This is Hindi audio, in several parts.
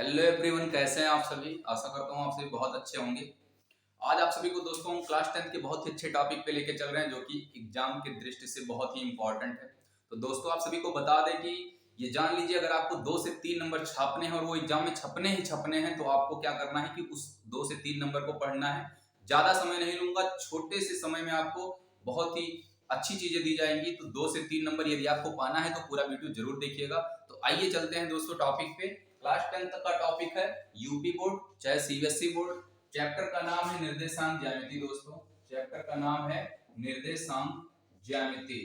हेलो एवरीवन, कैसे हैं आप सभी। आशा करता हूँ आप सभी बहुत अच्छे होंगे। आज आप सभी को दोस्तों हम क्लास 10 के बहुत ही अच्छे टॉपिक पे लेके चल रहे हैं जो कि एग्जाम की दृष्टि से बहुत ही इंपॉर्टेंट है। तो दोस्तों आप सभी को बता दें कि ये जान लीजिए, अगर आपको 2 से 3 नंबर छापने हैं और वो एग्जाम में छपने ही छपने हैं तो आपको क्या करना है कि उस 2 से 3 नंबर को पढ़ना है। ज्यादा समय नहीं लूंगा, छोटे से समय में आपको बहुत ही अच्छी चीजें दी जाएंगी। तो 2 से 3 नंबर यदि आपको पाना है तो पूरा वीडियो जरूर देखिएगा। तो आइए चलते हैं दोस्तों टॉपिक पे। क्लास 10 तक का टॉपिक है यूपी बोर्ड चाहे सीबीएसई बोर्ड। चैप्टर का नाम है निर्देशांक ज्यामिति। दोस्तों चैप्टर का नाम है निर्देशांक ज्यामिति,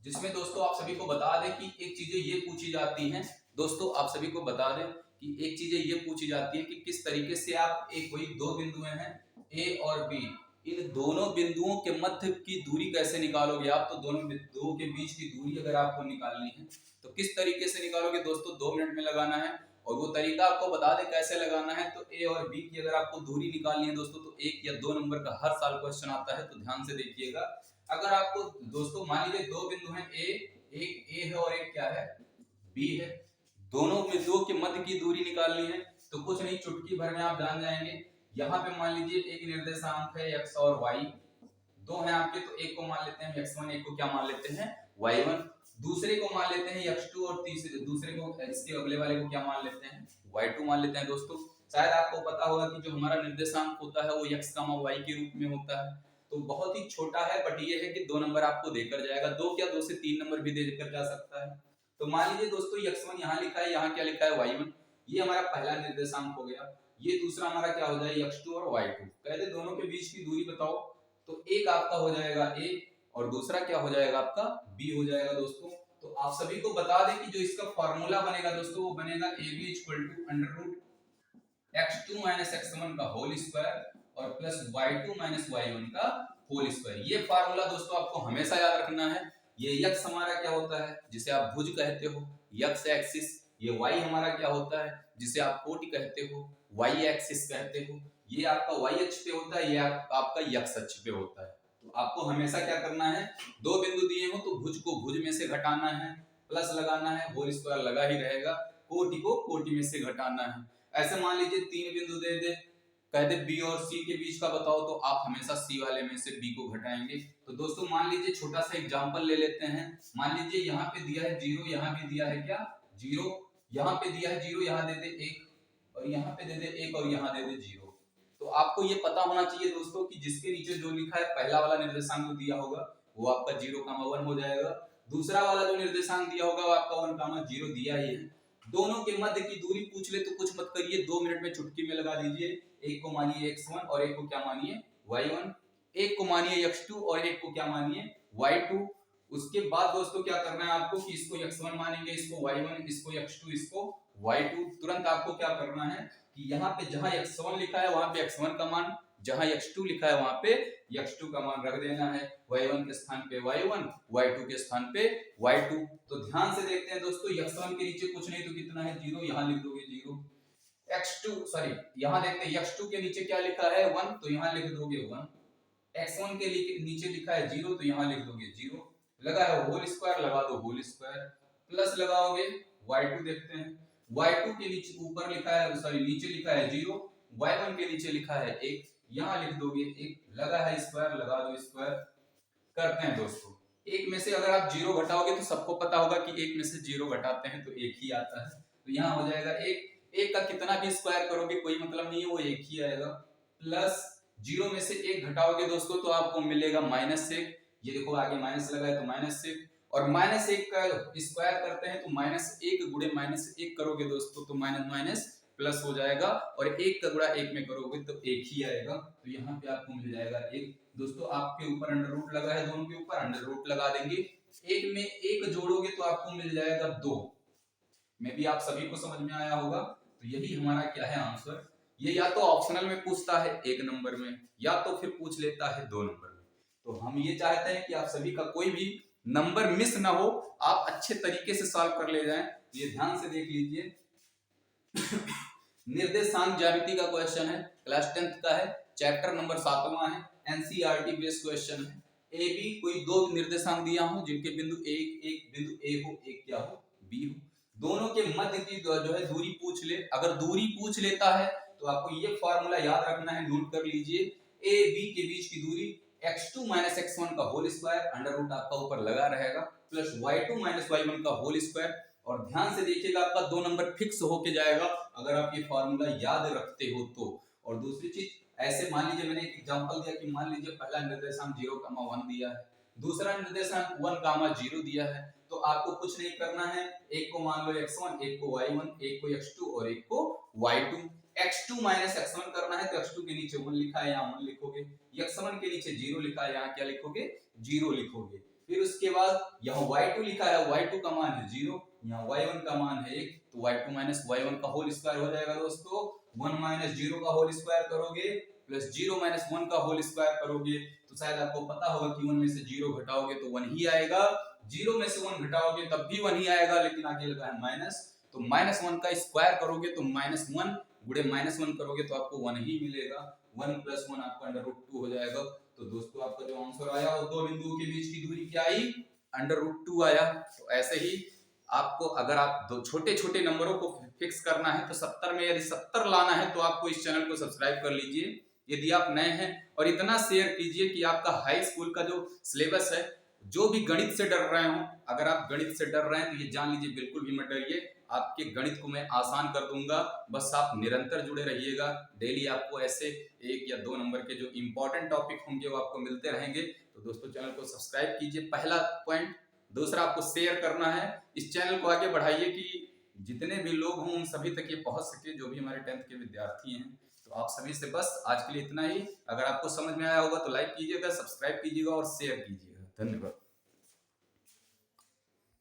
जिसमें दोस्तों आप सभी को बता दें कि एक चीजें ये पूछी जाती हैं। दोस्तों आप सभी को बता दें कि एक चीजें ये पूछी जाती है कि किस तरीके से आप एक कोई दो बिंदु हैं ए और बी, इन दोनों बिंदुओं के मध्य की दूरी कैसे निकालोगे आप। तो दोनों बिंदुओं के बीच की दूरी अगर आपको निकालनी है तो किस तरीके से निकालोगे दोस्तों, 2 मिनट में लगाना है। और वो तरीका आपको बता दें कैसे लगाना है। तो ए और बी की अगर आपको दूरी निकालनी है दोस्तों तो 1 या 2 नंबर का हर साल क्वेश्चन आता है, तो ध्यान से देखिएगा। अगर आपको दोस्तों मान लीजिए दो बिंदु हैं एक ए है और एक क्या है, बी है। दोनों बिंदुओं के मध्य की दूरी निकालनी है तो कुछ नहीं, चुटकी भर में आप जान जाएंगे। यहाँ पे मान लीजिए एक निर्देशांक है x और y, दो हैं आपके, तो एक को मान लेते हैं x1, एक को क्या मान लेते हैं y1, दूसरे को मान लेते हैं x2 और तीसरे दूसरे को इसके अगले वाले को क्या मान लेते हैं y2 मान लेते हैं। दोस्तों शायद आपको पता होगा कि जो हमारा निर्देशांक होता है वो x, y के रूप में होता है। तो बहुत ही छोटा है, बट ये है कि 2 नंबर आपको देकर जाएगा। 2 से 3 नंबर भी देकर जा सकता है। तो मान लीजिए दोस्तों x1 यहाँ लिखा है, यहाँ क्या लिखा है y1, ये हमारा पहला निर्देशांक हो गया। ये दूसरा हमारा क्या हो जाएगा x2 और y2। कहते दोनों के बीच की दूरी बताओ, तो एक आपका हो जाएगा a और दूसरा क्या हो जाएगा आपका b हो जाएगा। दोस्तों तो आप सभी को बता दें कि जो इसका फॉर्मूला बनेगा दोस्तों वो बनेगा ab equal to under root x2 minus x1 का होल स्क्वायर और प्लस y2 माइनस y1 का होल स्क्वायर। ये फार्मूला दोस्तों आपको हमेशा याद रखना है। ये x हमारा क्या होता है जिसे आप भुज कहते हो, x एक्सिस। ये y हमारा क्या होता है जिसे आप कोटि कहते हो, y एक्सिस कहते हो। ये आपका y अक्ष पे होता है, ये आपका x अक्ष पे होता है। तो आपको हमेशा क्या करना है, दो बिंदु दिए हो तो भुज को भुज में से घटाना है, प्लस लगाना है, होल स्क्वायर लगा ही रहेगा, कोटि को कोटि में से घटाना है। ऐसे मान लीजिए 3 बिंदु दे दे, कह दे बी और सी के बीच का बताओ, तो आप हमेशा सी वाले में से बी को घटाएंगे। तो दोस्तों मान लीजिए छोटा सा एग्जांपल ले लेते हैं। मान लीजिए यहाँ पे दिया है 0, यहाँ भी दिया है क्या 0, यहाँ पे दिया है 0, यहाँ दे दे 1 और यहाँ पे दे दे 1 और यहाँ दे दे 0। तो आपको ये पता होना चाहिए दोस्तों कि जिसके नीचे जो लिखा है पहला वाला निर्देशांक जो दिया होगा वो आपका 0,1 हो जाएगा। दूसरा वाला जो निर्देशांक दिया होगा वो आपका 1,0 दिया ही है। दोनों के मध्य की दूरी पूछ ले तो कुछ मत करिए, 2 मिनट में चुटकी में लगा दीजिए। एक को मानिए x1 और एक को क्या मानिए y1, एक को मानिए x2 और एक को क्या मानिए y2। उसके बाद दोस्तों क्या करना है आपको कि इसको x1 मानेंगे, इसको y1, इसको x2, इसको y2। तुरंत आपको क्या करना है कि यहाँ पे जहां x1 लिखा है वहां पे x1 का मान, जहां x2 लिखा है वहां पे x2 का मान रख देना है, y1 के स्थान पे y1, y2 के स्थान पे y2। तो ध्यान से देखते हैं दोस्तों, x1 के नीचे कुछ नहीं तो कितना है 0, यहाँ लिख दोगे 0। x2 सॉरी यहाँ देखते हैं x2 के नीचे क्या लिखा है 1, तो यहाँ लिख दोगे 1। x1 के नीचे लिखा है 0, तो यहाँ लिख दोगे 0। लगा है होल स्क्वायर, लगा दो होल स्क्वायर, प्लस लगाओगे y2 देखते हैं। y2 के नीचे ऊपर लिखा है सॉरी नीचे लिखा है 0, y1 के नीचे लिखा है 1, यहाँ लिख दोगे 1। लगा है स्क्वायर, लगा दो स्क्वायर। करते हैं दोस्तों, एक में से अगर आप 0 घटाओगे तो सबको पता होगा कि एक में से 0 घटाते हैं तो एक ही आता है। तो यहाँ हो जाएगा एक का कितना भी स्क्वायर करोगे कोई मतलब नहीं है, वो एक ही आएगा। प्लस 0 में से 1 घटाओगे दोस्तों तो आपको मिलेगा -1। ये देखो आगे माइनस लगा है तो -1, और -1 का स्क्वायर करते हैं तो -1 गुणे -1 करोगे दोस्तों तो माइनस माइनस प्लस हो जाएगा, और 1 का गुणा 1 में करोगे तो 1 ही आएगा। तो यहाँ पे आपको मिल जाएगा 1। दोस्तों आपके ऊपर अंडर रूट लगा है, दोनों के ऊपर अंडर रूट लगा देंगे। 1 में 1 जोड़ोगे तो आपको मिल जाएगा 2। में भी आप सभी को समझ में आया होगा। तो यही हमारा क्या है आंसर। ये या तो ऑप्शनल में पूछता है 1 नंबर में, या तो फिर पूछ लेता है 2 नंबर में। तो हम ये चाहते हैं कि आप सभी का कोई भी नंबर मिस ना हो, आप अच्छे तरीके से सॉल्व कर ले जाएं। ये ध्यान से देख लीजिए। निर्देशांक ज्यामिति का क्वेश्चन है, क्लास 10th का है, चैप्टर नंबर 7वां है, एनसीईआरटी बेस्ड क्वेश्चन है। ए बी कोई दो निर्देशांक दिया हो जिनके बिंदु एक बिंदु ए हो, एक क्या हो बी हो। दोनों के मध्य की जो है दूरी पूछ ले। अगर दूरी पूछ लेता है तो आपको ये फॉर्मूला याद रखना है, नोट कर लीजिए। ए बी के बीच की दूरी x2 माइनस x1 का होल स्क्वायर, अंडर रूट आपका ऊपर लगा रहेगा, प्लस y2 माइनस y1 का होल स्क्वायर। और ध्यान से देखिएगा आपका 2 नंबर फिक्स होके जाएगा अगर आप ये फॉर्मूला याद रखते हो तो। और दूसरी चीज, ऐसे मान लीजिए मैंने एक एग्जांपल दिया कि मान लीजिए पहला निर्देशांक 0,1 दिया है, दूसरा निर्देशांक 1,0 दिया है, तो आपको कुछ नहीं करना है, एक को मान लो x1, एक को y1, एक को x2 और एक को y2। x2 माइनस x1 करना है तो x2 के नीचे 1 लिखा है, यहाँ 1 लिखोगे, x1 के नीचे 0 लिखा है, यहाँ क्या लिखोगे, 0 लिखोगे। फिर उसके बाद यहाँ y2 लिखा है, y2 का मान है 0, यहाँ y1 का मान है 1, तो y2 माइनस y1 का होल स्क्वायर हो जाएगा दोस्तों। 1 माइनस 0 का होल स्क्वायर करोगे प्लस 0 माइनस 1 का होल स्क्वायर करोगे तो शायद आपको पता होगा कि 1 में से 0 घटाओगे तो 1 ही आएगा, 0 में से 1 घटाओगे तब भी 1 ही आएगा, लेकिन आगे लगा है माइनस, तो माइनस 1 का स्क्वायर करोगे तो माइनस 1 गुणे माइनस 1 करोगे तो आपको 1 ही मिलेगा। 1 प्लस 1 आपका अंडर रूट 2 हो जाएगा। तो दोस्तों आपका जो आंसर आया वो दो बिंदुओं के बीच की दूरी क्या आई, अंडर रूट 2 आया। तो ऐसे ही आपको अगर आप दो छोटे छोटे नंबरों को फिक्स करना है तो 70 में यदि 70 लाना है तो आपको इस चैनल को सब्सक्राइब कर लीजिए यदि आप नए हैं, और इतना शेयर कीजिए कि आपका हाई स्कूल का जो सिलेबस है, जो भी गणित से डर रहे हो, अगर आप गणित से डर रहे हैं तो ये जान लीजिए बिल्कुल भी मत डरिए, आपके गणित को मैं आसान कर दूंगा। बस आप निरंतर जुड़े रहिएगा, डेली आपको ऐसे 1 या 2 नंबर के जो इंपॉर्टेंट टॉपिक होंगे वो आपको मिलते रहेंगे। तो दोस्तों चैनल को सब्सक्राइब कीजिए, पहला पॉइंट। दूसरा, आपको शेयर करना है, इस चैनल को आगे बढ़ाइए कि जितने भी लोग हों उन सभी तक ये पहुंच सके, जो भी हमारे 10th के विद्यार्थी हैं। तो आप सभी से बस आज के लिए इतना ही। अगर आपको समझ में आया होगा तो लाइक कीजिएगा, सब्सक्राइब कीजिएगा और शेयर कीजिएगा। धन्यवाद।